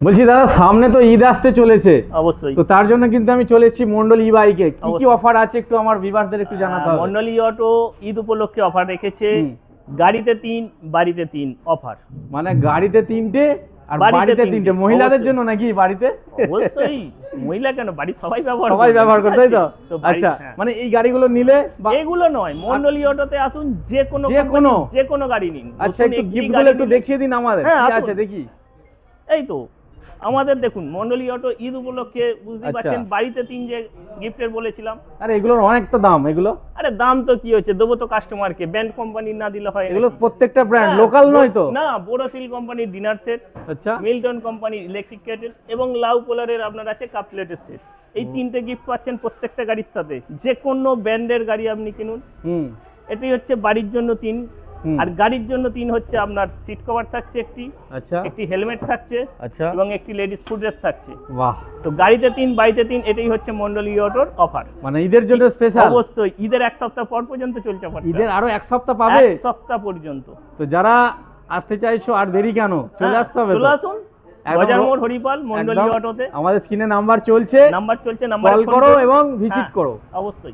বলছি দাদা, সামনে তো ঈদ আসতে চলেছে, অবশ্যই। তো তার জন্য কিন্তু আমি চলে এসেছি মন্ডল ই বাইকে। কি কি অফার আছে একটু আমার ভিউয়ারদের একটু জানাতে হবে। মন্ডল ই অটো ঈদ উপলক্ষে অফার রেখেছে, গাড়িতে 3 বাড়িতে 3 অফার। মানে গাড়িতে 3টে আর বাড়িতে বাড়িতে 3টে, তিনটে, মহিলাদের অবশ্যই। জন্য নাকি বাড়িতে? অবশ্যই, মহিলা কেন, বাড়ির সবাই ব্যবহার সবাই করবে, ব্যবহার ঠিক করবে, তাই আছে? তো? বাড়ি- আচ্ছা, হ্যাঁ। মানে এই গাড়িগুলো নিলে এগুলো নয়, মন্ডল ই অটোতে আসুন, যে কোনো যে কোনো? যে কোনো গাড়ি নিন। আচ্ছা, নতুন একটু একটি গিফট গাড়ি গুলো একটু নিলে- দেখিয়ে দিন আমাদের। হ্যাঁ, কি আসুন। আছে দেখি। এই তো আমাদের দেখুন, মন্ডল ই অটো ঈদ উপলক্ষে বুঝতেই আচ্ছা। পারছেন, বাড়িতে 3 যে গিফটের বলেছিলাম। আরে এগুলোর অনেক তো দাম এগুলো। আরে দাম তো কি হচ্ছে, দেবো তো কাস্টমারকে, ব্র্যান্ড কোম্পানির না দিলে হয় এগুলো নাকি? প্রত্যেকটা ব্র্যান্ড, হ্যাঁ, লোকাল নয় তো? না, বোরোসিল কোম্পানির ডিনার সেট, আচ্ছা, মিল্টন কোম্পানির ইলেকট্রিক কেটেল এবং লাউ পোলারের আপনার আছে কাপ প্লেটের সেট। এই 3টে গিফট পাচ্ছেন প্রত্যেকটা গাড়ির সাথে। যে কোনো ব্র্যান্ডের গাড়ি আপনি কিনুন, হুম এটি হচ্ছে বাড়ির জন্য 3, হুম। আর গাড়ির জন্য 3 হচ্ছে আপনার সিট কভার থাকছে একটি, আচ্ছা একটি হেলমেট থাকছে আচ্ছা, এবং একটি লেডিস ফুড ড্রেস থাকছে। বাহ। তো গাড়িতে 3 বাড়িতে 3, এটাই হচ্ছে মন্ডল ই অটোর অফার। মানে ঈদের জন্য স্পেশাল? অবশ্যই, ঈদের 1 সপ্তাহ পর পর্যন্ত চলছে অফার। ঈদের আরো 1 সপ্তাহ পাবে? 1 সপ্তাহ পর্যন্ত। তো যারা আসতে চাইছো আর দেরি কেন, চলে আসতে হবে তো? চলে আসুন একদম বাজার মোড় হরিপাল মন্ডল ই একদম। অটোতে। আমাদের স্ক্রিনে নাম্বার চলছে, নাম্বার চলছে, নাম্বার কল করো এবং ভিজিট করো। অবশ্যই।